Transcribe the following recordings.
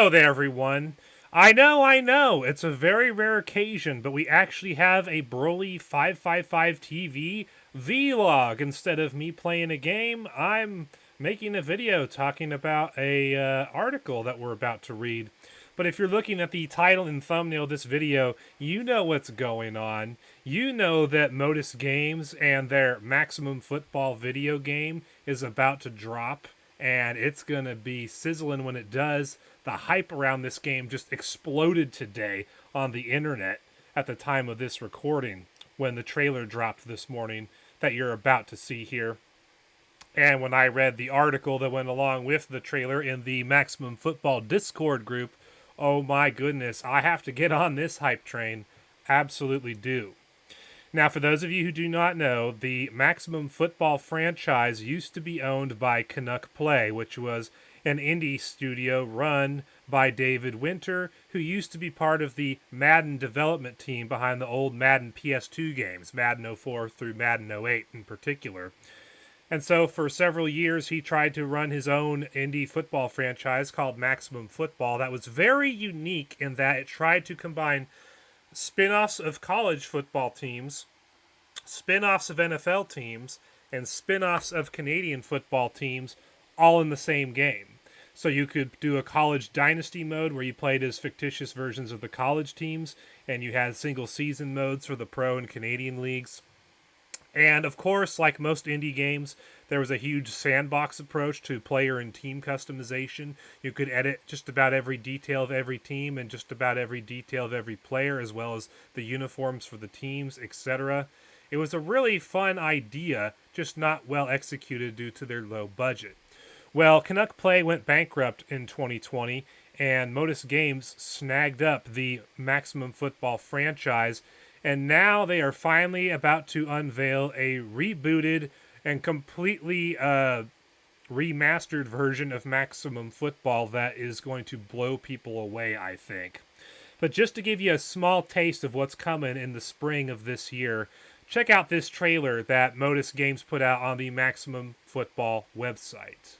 Hello there, everyone. I know, it's a very rare occasion, but we actually have a Broly 555 TV vlog. Instead of me playing a game, I'm making a video talking about a article that we're about to read. But if you're looking at the title and thumbnail of this video, you know what's going on. You know that Modus Games and their Maximum Football video game is about to drop, and it's going to be sizzling when it does. The hype around this game just exploded today on the internet at the time of this recording when the trailer dropped this morning that you're about to see here. And when I read the article that went along with the trailer in the Maximum Football Discord group, oh my goodness, I have to get on this hype train. Absolutely do. Now, for those of you who do not know, the Maximum Football franchise used to be owned by Canuck Play, which was an indie studio run by David Winter, who used to be part of the Madden development team behind the old Madden PS2 games, Madden 04 through Madden 08 in particular. And so for several years, he tried to run his own indie football franchise called Maximum Football that was very unique in that it tried to combine spin-offs of college football teams, spin-offs of NFL teams, and spin-offs of Canadian football teams all in the same game. So you could do a college dynasty mode where you played as fictitious versions of the college teams, and you had single season modes for the pro and Canadian leagues. And of course, like most indie games, there was a huge sandbox approach to player and team customization. You could edit just about every detail of every team and just about every detail of every player, as well as the uniforms for the teams, etc. It was a really fun idea, just not well executed due to their low budget. Well, Canuck Play went bankrupt in 2020, and Modus Games snagged up the Maximum Football franchise, and now they are finally about to unveil a rebooted and completely remastered version of Maximum Football that is going to blow people away, I think. But just to give you a small taste of what's coming in the spring of this year, check out this trailer that Modus Games put out on the Maximum Football website.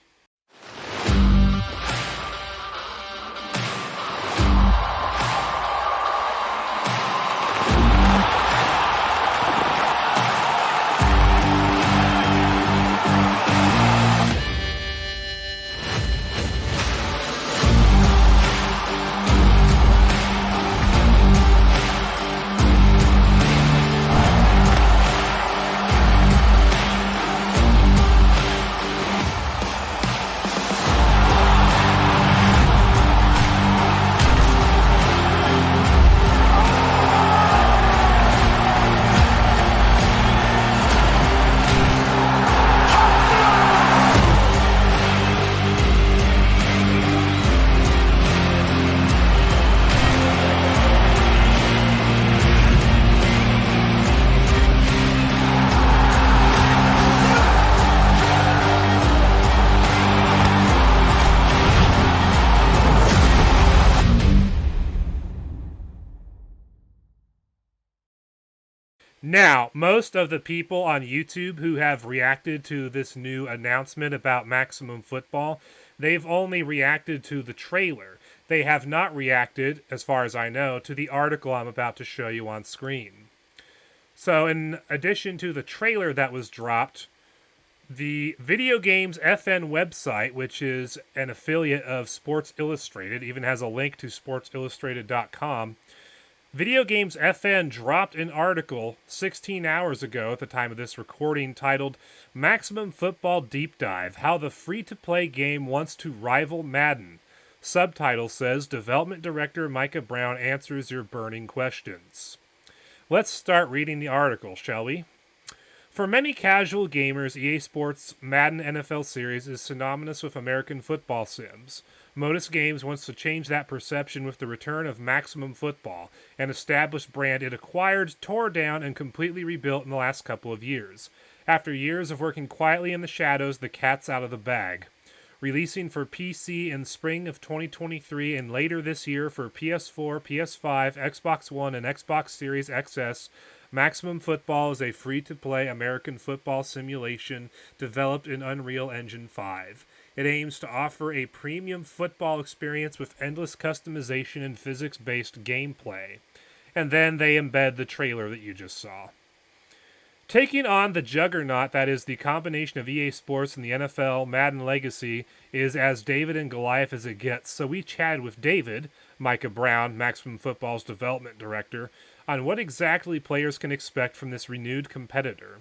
Now, most of the people on YouTube who have reacted to this new announcement about Maximum Football, they've only reacted to the trailer. They have not reacted, as far as I know, to the article I'm about to show you on screen. So, in addition to the trailer that was dropped, the Video Games FN website, which is an affiliate of Sports Illustrated, even has a link to sportsillustrated.com. Video Games FN dropped an article 16 hours ago at the time of this recording titled Maximum Football Deep Dive, How the Free-to-Play Game Wants to Rival Madden. Subtitle says, Development Director Micah Brown answers your burning questions. Let's start reading the article, shall we? For many casual gamers, EA Sports' Madden NFL series is synonymous with American football sims. Modus Games wants to change that perception with the return of Maximum Football, an established brand it acquired, tore down, and completely rebuilt in the last couple of years. After years of working quietly in the shadows, the cat's out of the bag. Releasing for PC in spring of 2023 and later this year for PS4, PS5, Xbox One, and Xbox Series XS, Maximum Football is a free-to-play American football simulation developed in Unreal Engine 5. It aims to offer a premium football experience with endless customization and physics-based gameplay. And then they embed the trailer that you just saw. Taking on the juggernaut that is the combination of EA Sports and the NFL Madden legacy is as David and Goliath as it gets. So we chatted with David, Micah Brown, Maximum Football's development director, on what exactly players can expect from this renewed competitor.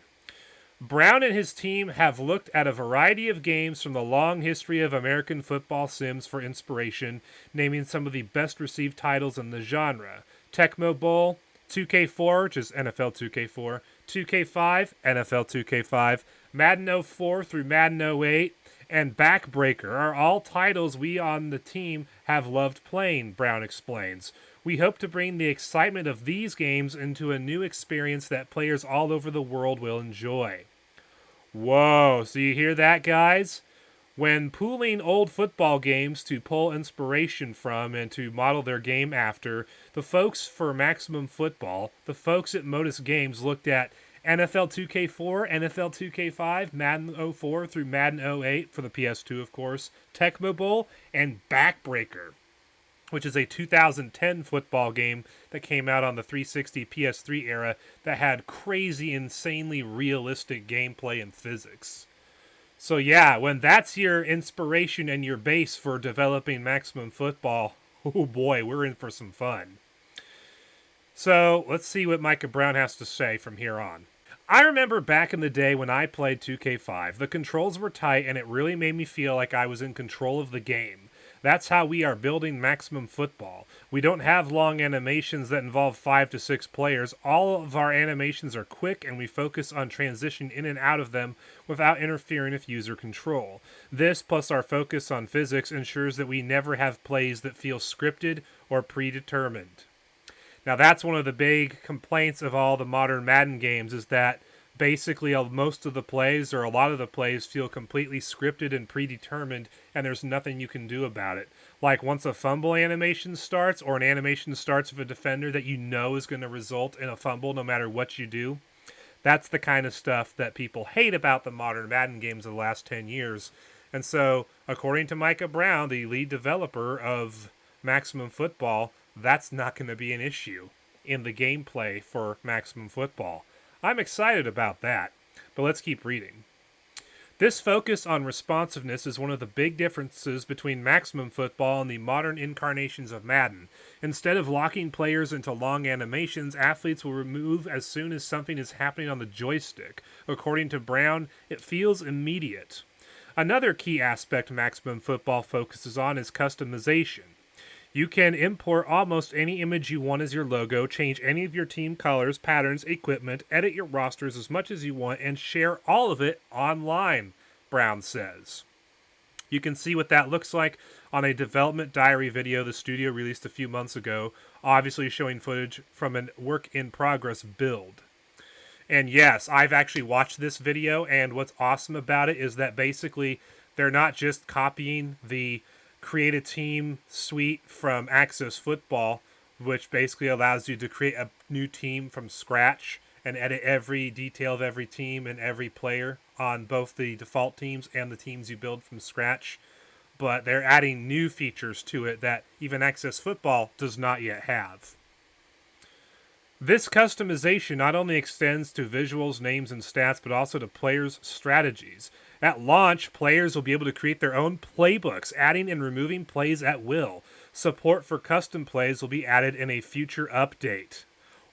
Brown and his team have looked at a variety of games from the long history of American football sims for inspiration, naming some of the best received titles in the genre. Tecmo Bowl, 2K4, which is NFL 2K4, 2K5, NFL 2K5, Madden 04 through Madden 08, and Backbreaker are all titles we on the team have loved playing, Brown explains. We hope to bring the excitement of these games into a new experience that players all over the world will enjoy. Whoa, so you hear that, guys? When pooling old football games to pull inspiration from and to model their game after, the folks for Maximum Football, the folks at Modus Games, looked at NFL 2K4, NFL 2K5, Madden 04 through Madden 08 for the PS2, of course, Tecmo Bowl, and Backbreaker, which is a 2010 football game that came out on the 360 PS3 era that had crazy, insanely realistic gameplay and physics. So yeah, when that's your inspiration and your base for developing Maximum Football, oh boy, we're in for some fun. So let's see what Micah Brown has to say from here on. I remember back in the day when I played 2K5, the controls were tight and it really made me feel like I was in control of the game. That's how we are building Maximum Football. We don't have long animations that involve 5 to 6 players. All of our animations are quick and we focus on transition in and out of them without interfering with user control. This, plus our focus on physics, ensures that we never have plays that feel scripted or predetermined. Now that's one of the big complaints of all the modern Madden games, is that basically most of the plays, or a lot of the plays, feel completely scripted and predetermined, and there's nothing you can do about it. Like once a fumble animation starts, or an animation starts of a defender that you know is going to result in a fumble no matter what you do, that's the kind of stuff that people hate about the modern Madden games of the last 10 years. And so, according to Micah Brown, the lead developer of Maximum Football, that's not going to be an issue in the gameplay for Maximum Football. I'm excited about that, but let's keep reading. This focus on responsiveness is one of the big differences between Maximum Football and the modern incarnations of Madden. Instead of locking players into long animations, athletes will move as soon as something is happening on the joystick. According to Brown, it feels immediate. Another key aspect Maximum Football focuses on is customization. You can import almost any image you want as your logo, change any of your team colors, patterns, equipment, edit your rosters as much as you want, and share all of it online, Brown says. You can see what that looks like on a development diary video the studio released a few months ago, obviously showing footage from a work-in-progress build. And yes, I've actually watched this video, and what's awesome about it is that basically they're not just copying the create a team suite from Access Football, which basically allows you to create a new team from scratch and edit every detail of every team and every player on both the default teams and the teams you build from scratch. But they're adding new features to it that even Access Football does not yet have. This customization not only extends to visuals, names, and stats, but also to players' strategies. At launch, players will be able to create their own playbooks, adding and removing plays at will. Support for custom plays will be added in a future update.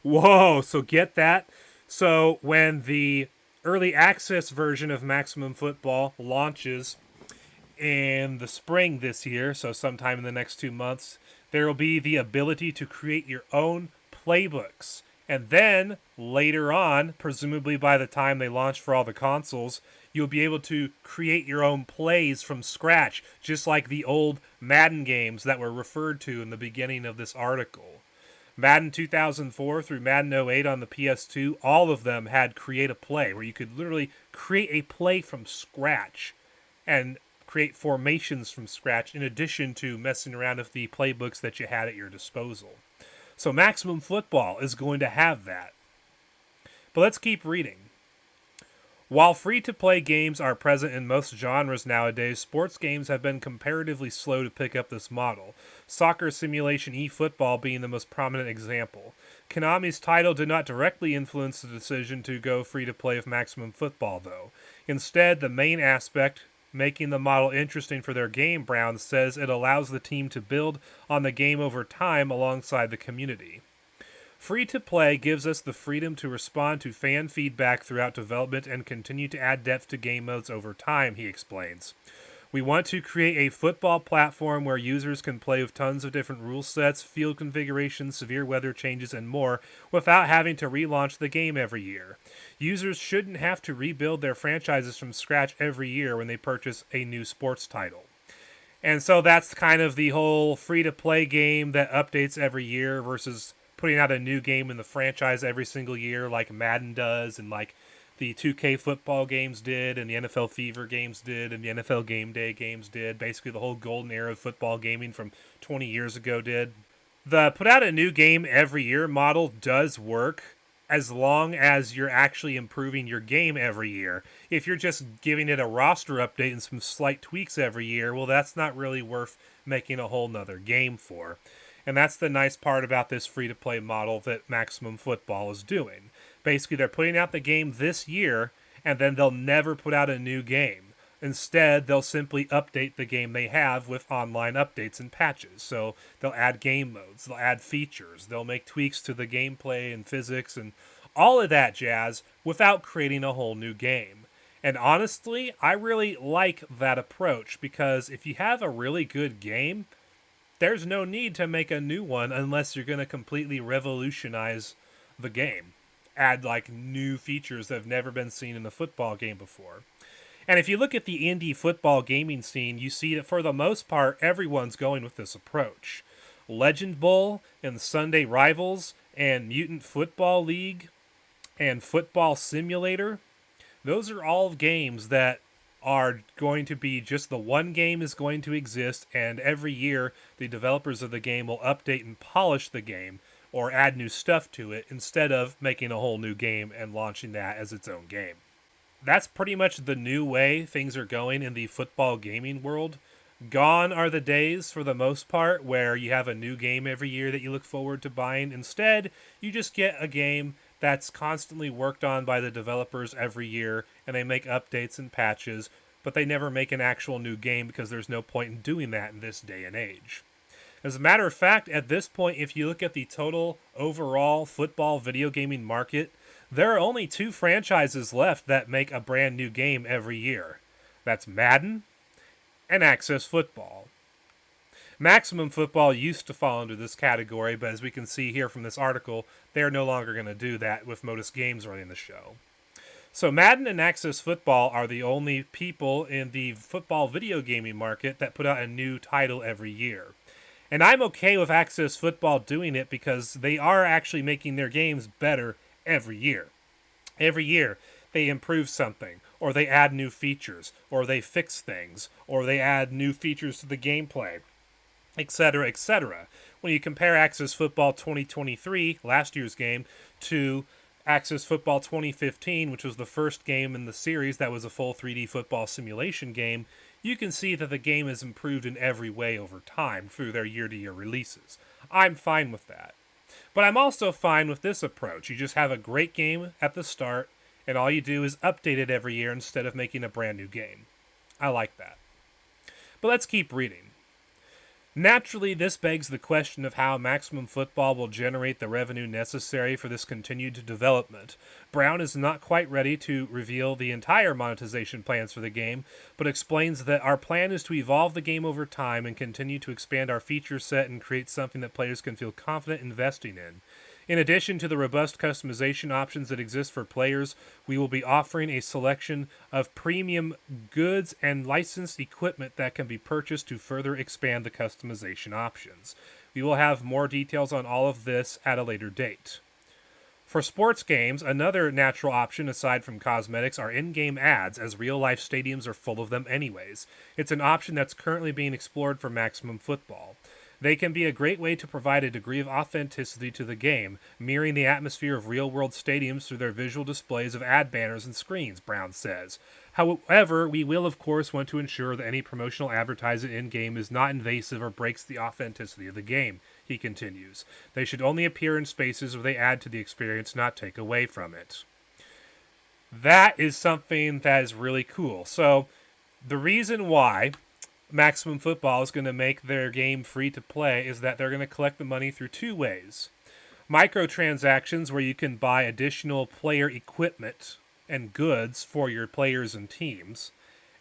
Whoa, so get that? So when the early access version of Maximum Football launches in the spring this year, so sometime in the next 2 months, there will be the ability to create your own playbooks. And then, later on, presumably by the time they launch for all the consoles, you'll be able to create your own plays from scratch, just like the old Madden games that were referred to in the beginning of this article. Madden 2004 through Madden 08 on the PS2, all of them had create a play, where you could literally create a play from scratch and create formations from scratch, in addition to messing around with the playbooks that you had at your disposal. So Maximum Football is going to have that. But let's keep reading. While free-to-play games are present in most genres nowadays, sports games have been comparatively slow to pick up this model, soccer simulation eFootball being the most prominent example. Konami's title did not directly influence the decision to go free-to-play with Maximum Football, though. Instead, the main aspect, making the model interesting for their game, Brown says it allows the team to build on the game over time alongside the community. Free-to-play gives us the freedom to respond to fan feedback throughout development and continue to add depth to game modes over time, he explains. We want to create a football platform where users can play with tons of different rule sets, field configurations, severe weather changes, and more without having to relaunch the game every year. Users shouldn't have to rebuild their franchises from scratch every year when they purchase a new sports title. And so that's kind of the whole free-to-play game that updates every year versus putting out a new game in the franchise every single year like Madden does and like the 2K football games did and the NFL Fever games did and the NFL Game Day games did. Basically the whole golden era of football gaming from 20 years ago did. The put out a new game every year model does work as long as you're actually improving your game every year. If you're just giving it a roster update and some slight tweaks every year, well, that's not really worth making a whole nother game for. And that's the nice part about this free-to-play model that Maximum Football is doing. Basically, they're putting out the game this year, and then they'll never put out a new game. Instead, they'll simply update the game they have with online updates and patches. So they'll add game modes, they'll add features, they'll make tweaks to the gameplay and physics and all of that jazz without creating a whole new game. And honestly, I really like that approach because if you have a really good game, there's no need to make a new one unless you're going to completely revolutionize the game. Add like new features that have never been seen in a football game before. And if you look at the indie football gaming scene, you see that for the most part, everyone's going with this approach. Legend Bowl and Sunday Rivals and Mutant Football League and Football Simulator, those are all games that are going to be just the one game is going to exist, and every year the developers of the game will update and polish the game or add new stuff to it instead of making a whole new game and launching that as its own game. That's pretty much the new way things are going in the football gaming world. Gone are the days, for the most part, where you have a new game every year that you look forward to buying. Instead, you just get a game that's constantly worked on by the developers every year, and they make updates and patches, but they never make an actual new game because there's no point in doing that in this day and age. As a matter of fact, at this point, if you look at the total overall football video gaming market, there are only two franchises left that make a brand new game every year. That's Madden and Access Football. Maximum Football used to fall into this category, but as we can see here from this article, they're no longer going to do that with Modus Games running the show. So Madden and Access Football are the only people in the football video gaming market that put out a new title every year. And I'm okay with Access Football doing it because they are actually making their games better every year. Every year they improve something, or they add new features, or they fix things, or they add new features to the gameplay, etc., etc. When you compare Access Football 2023, last year's game, to Access Football 2015, which was the first game in the series that was a full 3D football simulation game, you can see that the game has improved in every way over time through their year-to-year releases. I'm fine with that. But I'm also fine with this approach. You just have a great game at the start, and all you do is update it every year instead of making a brand new game. I like that. But let's keep reading. Naturally, this begs the question of how Maximum Football will generate the revenue necessary for this continued development. Brown is not quite ready to reveal the entire monetization plans for the game, but explains that our plan is to evolve the game over time and continue to expand our feature set and create something that players can feel confident investing in. In addition to the robust customization options that exist for players, we will be offering a selection of premium goods and licensed equipment that can be purchased to further expand the customization options. We will have more details on all of this at a later date. For sports games, another natural option aside from cosmetics are in-game ads, as real-life stadiums are full of them anyways. It's an option that's currently being explored for Maximum Football. They can be a great way to provide a degree of authenticity to the game, mirroring the atmosphere of real-world stadiums through their visual displays of ad banners and screens, Brown says. However, we will of course want to ensure that any promotional advertising in-game is not invasive or breaks the authenticity of the game, he continues. They should only appear in spaces where they add to the experience, not take away from it. That is something that is really cool. So, the reason why Maximum Football is going to make their game free to play is that they're going to collect the money through two ways. Microtransactions, where you can buy additional player equipment and goods for your players and teams.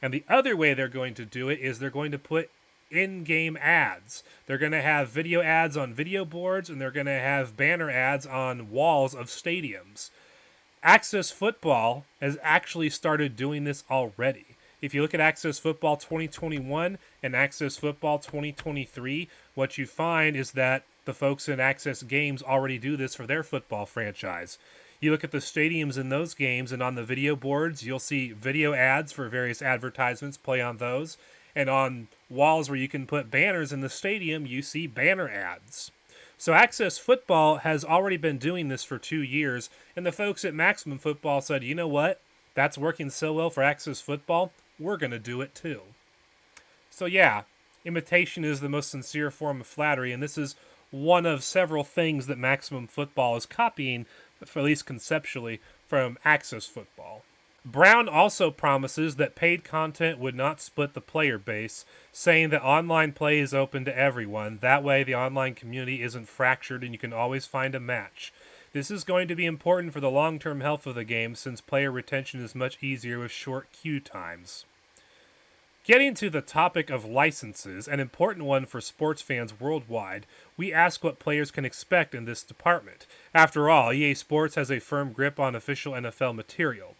And the other way they're going to do it is they're going to put in-game ads. They're going to have video ads on video boards, and they're going to have banner ads on walls of stadiums. Access Football has actually started doing this already. If you look at Access Football 2021 and Access Football 2023, what you find is that the folks in Access Games already do this for their football franchise. You look at the stadiums in those games, and on the video boards, you'll see video ads for various advertisements, play on those. And on walls where you can put banners in the stadium, you see banner ads. So Access Football has already been doing this for 2 years, and the folks at Maximum Football said, you know what? That's working so well for Access Football, we're going to do it too. So yeah, imitation is the most sincere form of flattery, and this is one of several things that Maximum Football is copying, at least conceptually, from Access Football. Brown also promises that paid content would not split the player base, saying that online play is open to everyone. That way, the online community isn't fractured and you can always find a match. This is going to be important for the long-term health of the game, since player retention is much easier with short queue times. Getting to the topic of licenses, an important one for sports fans worldwide, we ask what players can expect in this department. After all, EA Sports has a firm grip on official NFL material.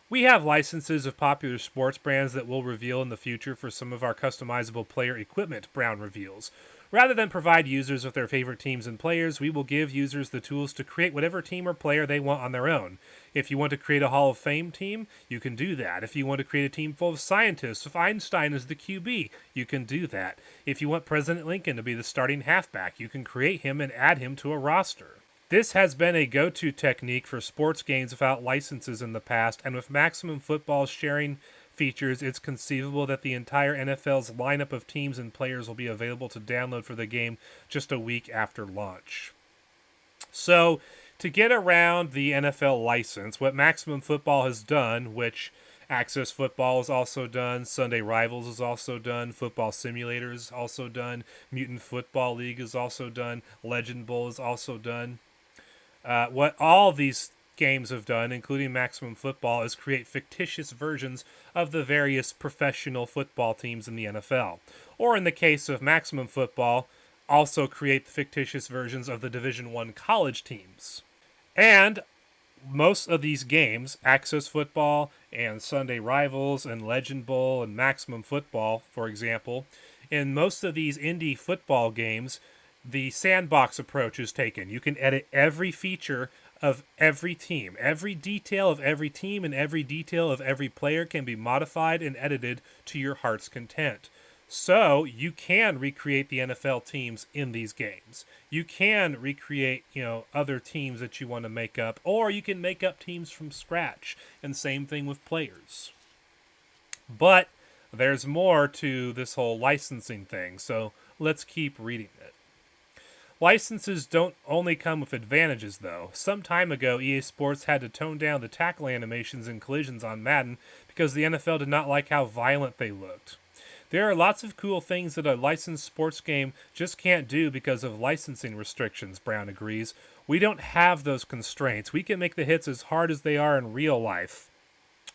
We have licenses of popular sports brands that we'll reveal in the future for some of our customizable player equipment, Brown reveals. Rather than provide users with their favorite teams and players, we will give users the tools to create whatever team or player they want on their own. If you want to create a Hall of Fame team, you can do that. If you want to create a team full of scientists with Einstein as the QB, you can do that. If you want President Lincoln to be the starting halfback, you can create him and add him to a roster. This has been a go-to technique for sports games without licenses in the past, and with Maximum Football's sharing features, it's conceivable that the entire NFL's lineup of teams and players will be available to download for the game just a week after launch. So, to get around the NFL license, what Maximum Football has done, which Access Football has also done, Sunday Rivals has also done, Football Simulator has also done, Mutant Football League has also done, Legend Bowl has also done. What all these games have done, including Maximum Football, is create fictitious versions of the various professional football teams in the NFL. Or in the case of Maximum Football, also create fictitious versions of the Division I college teams. And most of these games, Access Football and Sunday Rivals and Legend Bowl and Maximum Football, for example, in most of these indie football games, the sandbox approach is taken. You can edit every feature of every team. Every detail of every team and every detail of every player can be modified and edited to your heart's content. So you can recreate the NFL teams in these games. You can recreate, other teams that you want to make up, or you can make up teams from scratch. And same thing with players. But there's more to this whole licensing thing, so let's keep reading it. Licenses don't only come with advantages, though. Some time ago, EA Sports had to tone down the tackle animations and collisions on Madden because the NFL did not like how violent they looked. There are lots of cool things that a licensed sports game just can't do because of licensing restrictions, Brown agrees. We don't have those constraints. We can make the hits as hard as they are in real life,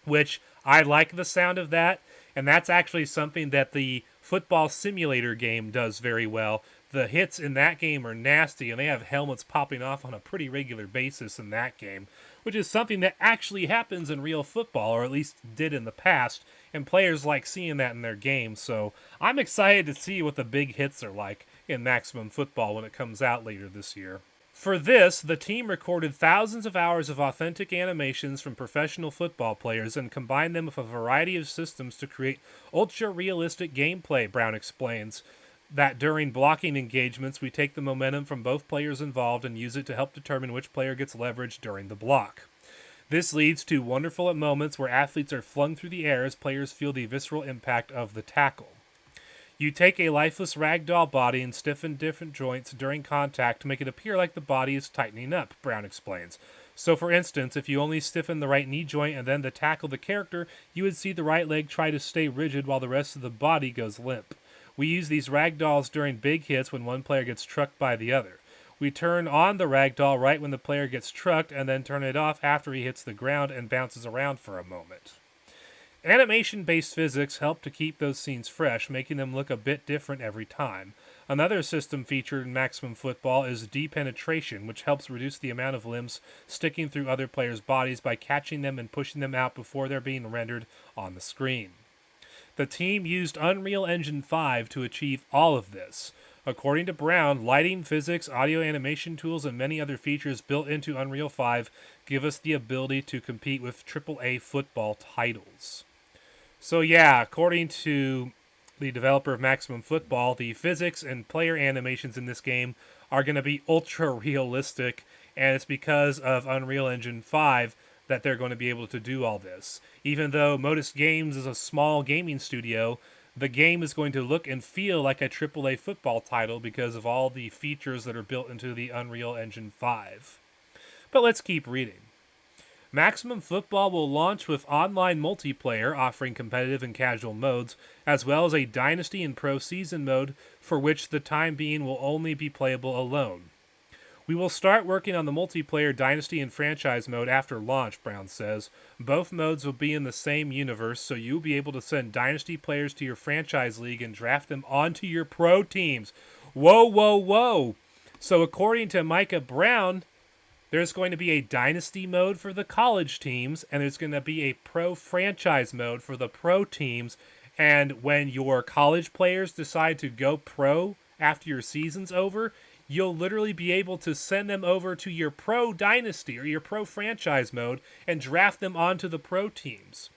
which I like the sound of that, and that's actually something that the Football Simulator game does very well. The hits in that game are nasty, and they have helmets popping off on a pretty regular basis in that game, which is something that actually happens in real football, or at least did in the past, and players like seeing that in their games, so I'm excited to see what the big hits are like in Maximum Football when it comes out later this year. For this, the team recorded thousands of hours of authentic animations from professional football players and combined them with a variety of systems to create ultra-realistic gameplay, Brown explains. that during blocking engagements, we take the momentum from both players involved and use it to help determine which player gets leverage during the block. This leads to wonderful moments where athletes are flung through the air as players feel the visceral impact of the tackle. You take a lifeless ragdoll body and stiffen different joints during contact to make it appear like the body is tightening up, Brown explains. So, for instance, if you only stiffen the right knee joint and then tackle the character, you would see the right leg try to stay rigid while the rest of the body goes limp. We use these ragdolls during big hits when one player gets trucked by the other. We turn on the ragdoll right when the player gets trucked and then turn it off after he hits the ground and bounces around for a moment. Animation-based physics help to keep those scenes fresh, making them look a bit different every time. Another system featured in Maximum Football is depenetration, which helps reduce the amount of limbs sticking through other players' bodies by catching them and pushing them out before they're being rendered on the screen. The team used Unreal Engine 5 to achieve all of this. According to Brown, lighting, physics, audio animation tools, and many other features built into Unreal 5 give us the ability to compete with AAA football titles. So yeah, according to the developer of Maximum Football, the physics and player animations in this game are going to be ultra realistic, and it's because of Unreal Engine 5 that they're going to be able to do all this. Even though Modus Games is a small gaming studio, the game is going to look and feel like a AAA football title because of all the features that are built into the Unreal Engine 5. But let's keep reading. Maximum Football will launch with online multiplayer, offering competitive and casual modes, as well as a Dynasty and Pro Season mode, for which the time being will only be playable alone. We will start working on the multiplayer Dynasty and Franchise mode after launch, Brown says. Both modes will be in the same universe, so you'll be able to send Dynasty players to your Franchise League and draft them onto your Pro teams. Whoa, whoa, whoa! So according to Micah Brown, there's going to be a Dynasty mode for the college teams, and there's going to be a Pro Franchise mode for the Pro teams. And when your college players decide to go pro after your season's over, you'll literally be able to send them over to your Pro Dynasty or your Pro Franchise mode and draft them onto the Pro teams.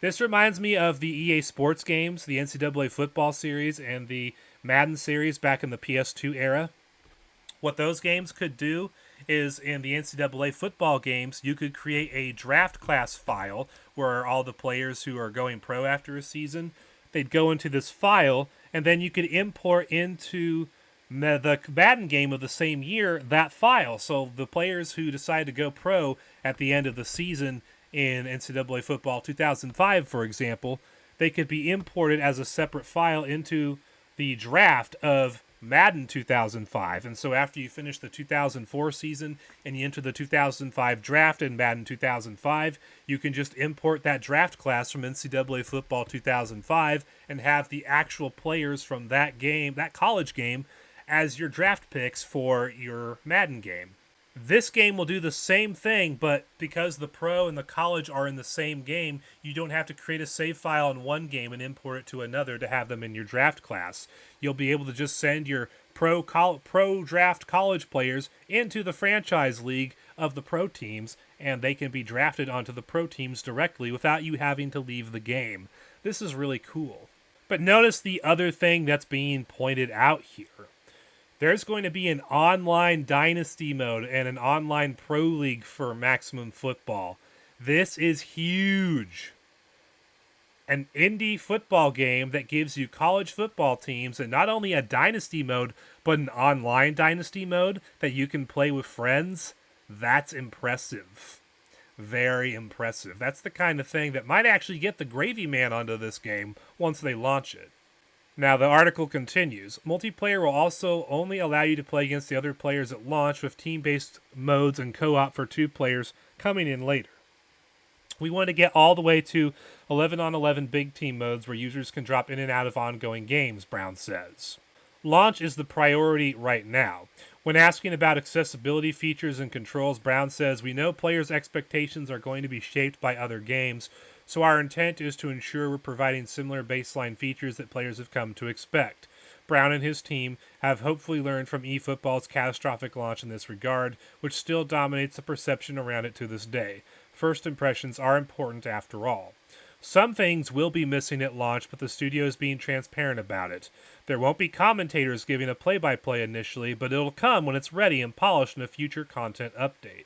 This reminds me of the EA Sports games, the NCAA football series, and the Madden series back in the PS2 era. What those games could do is in the NCAA football games, you could create a draft class file where all the players who are going pro after a season, they'd go into this file, and then you could import into the Madden game of the same year that file. So the players who decide to go pro at the end of the season in NCAA football 2005, for example, they could be imported as a separate file into the draft of Madden 2005. And so after you finish the 2004 season and you enter the 2005 draft in Madden 2005, you can just import that draft class from NCAA football 2005 and have the actual players from that game, that college game, as your draft picks for your Madden game. This game will do the same thing, but because the pro and the college are in the same game, you don't have to create a save file in one game and import it to another to have them in your draft class. You'll be able to just send your pro draft college players into the franchise league of the pro teams, and they can be drafted onto the pro teams directly without you having to leave the game. This is really cool. But notice the other thing that's being pointed out here. There's going to be an online Dynasty mode and an online Pro League for Maximum Football. This is huge. An indie football game that gives you college football teams and not only a Dynasty mode, but an online Dynasty mode that you can play with friends. That's impressive. Very impressive. That's the kind of thing that might actually get the gravy man onto this game once they launch it. Now, the article continues. Multiplayer will also only allow you to play against the other players at launch, with team-based modes and co-op for 2 players coming in later. We want to get all the way to 11-on-11 big team modes where users can drop in and out of ongoing games, Brown says. Launch is the priority right now. When asking about accessibility features and controls, Brown says, "We know players' expectations are going to be shaped by other games, so our intent is to ensure we're providing similar baseline features that players have come to expect." Brown and his team have hopefully learned from eFootball's catastrophic launch in this regard, which still dominates the perception around it to this day. First impressions are important after all. Some things will be missing at launch, but the studio is being transparent about it. There won't be commentators giving a play-by-play initially, but it'll come when it's ready and polished in a future content update.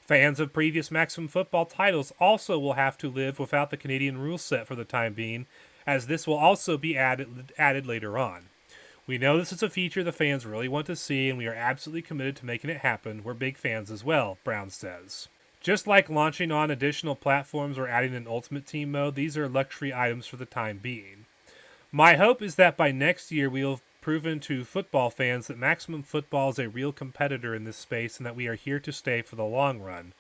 Fans of previous Maximum Football titles also will have to live without the Canadian rule set for the time being, as this will also be added later on. We know this is a feature the fans really want to see, and we are absolutely committed to making it happen. We're big fans as well, Brown says. Just like launching on additional platforms or adding an Ultimate Team mode, these are luxury items for the time being. My hope is that by next year we'll have proven to football fans that Maximum Football is a real competitor in this space and that we are here to stay for the long run.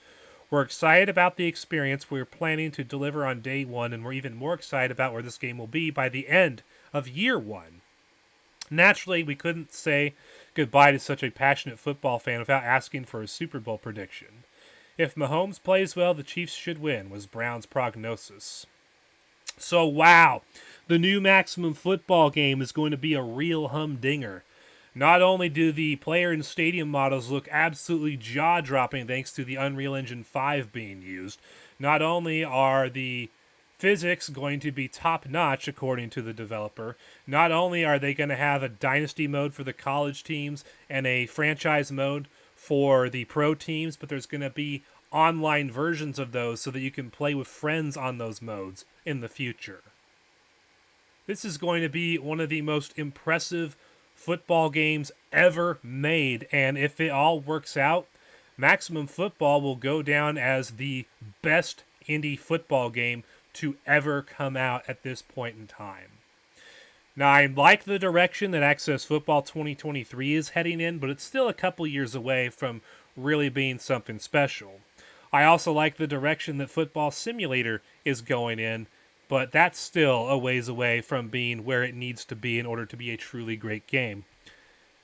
We're excited about the experience we're planning to deliver on day one, and we're even more excited about where this game will be by the end of year one. Naturally, we couldn't say goodbye to such a passionate football fan without asking for a Super Bowl prediction. If Mahomes plays well, the Chiefs should win, was Brown's prognosis. So, wow, the new Maximum Football game is going to be a real humdinger. Not only do the player and stadium models look absolutely jaw-dropping thanks to the Unreal Engine 5 being used, not only are the physics going to be top-notch according to the developer, not only are they going to have a dynasty mode for the college teams and a franchise mode for the pro teams, but there's going to be online versions of those so that you can play with friends on those modes in the future. This is going to be one of the most impressive football games ever made, and if it all works out, Maximum Football will go down as the best indie football game to ever come out at this point in time. Now, I like the direction that Access Football 2023 is heading in, but it's still a couple years away from really being something special. I also like the direction that Football Simulator is going in, but that's still a ways away from being where it needs to be in order to be a truly great game.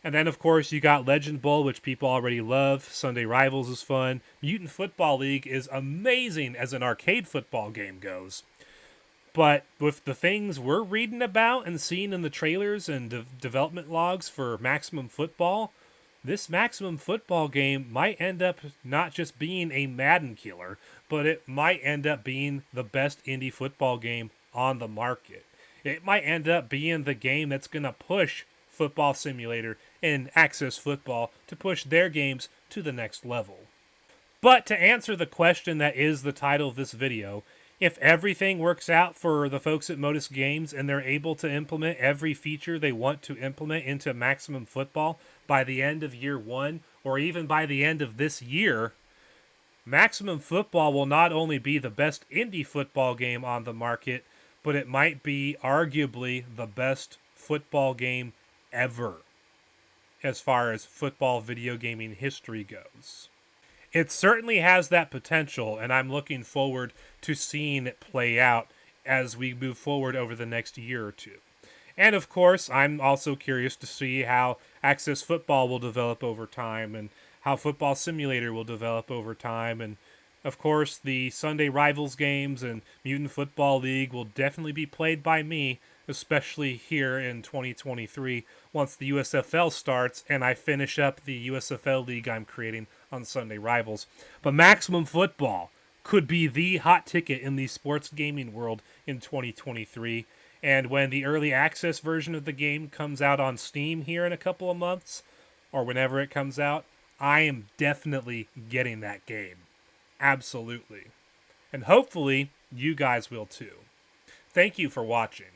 And then, of course, you got Legend Bowl, which people already love. Sunday Rivals is fun. Mutant Football League is amazing as an arcade football game goes. But with the things we're reading about and seeing in the trailers and development logs for Maximum Football, this Maximum Football game might end up not just being a Madden killer, but it might end up being the best indie football game on the market. It might end up being the game that's going to push Football Simulator and Access Football to push their games to the next level. But to answer the question that is the title of this video, if everything works out for the folks at Modus Games and they're able to implement every feature they want to implement into Maximum Football by the end of year one, or even by the end of this year, Maximum Football will not only be the best indie football game on the market, but it might be arguably the best football game ever as far as football video gaming history goes. It certainly has that potential, and I'm looking forward to seeing it play out as we move forward over the next year or two. And of course, I'm also curious to see how Access Football will develop over time and how Football Simulator will develop over time. And of course, the Sunday Rivals games and Mutant Football League will definitely be played by me, especially here in 2023 once the USFL starts and I finish up the USFL league I'm creating on Sunday Rivals. But Maximum Football could be the hot ticket in the sports gaming world in 2023. And when the early access version of the game comes out on Steam here in a couple of months, or whenever it comes out, I am definitely getting that game. Absolutely. And hopefully, you guys will too. Thank you for watching.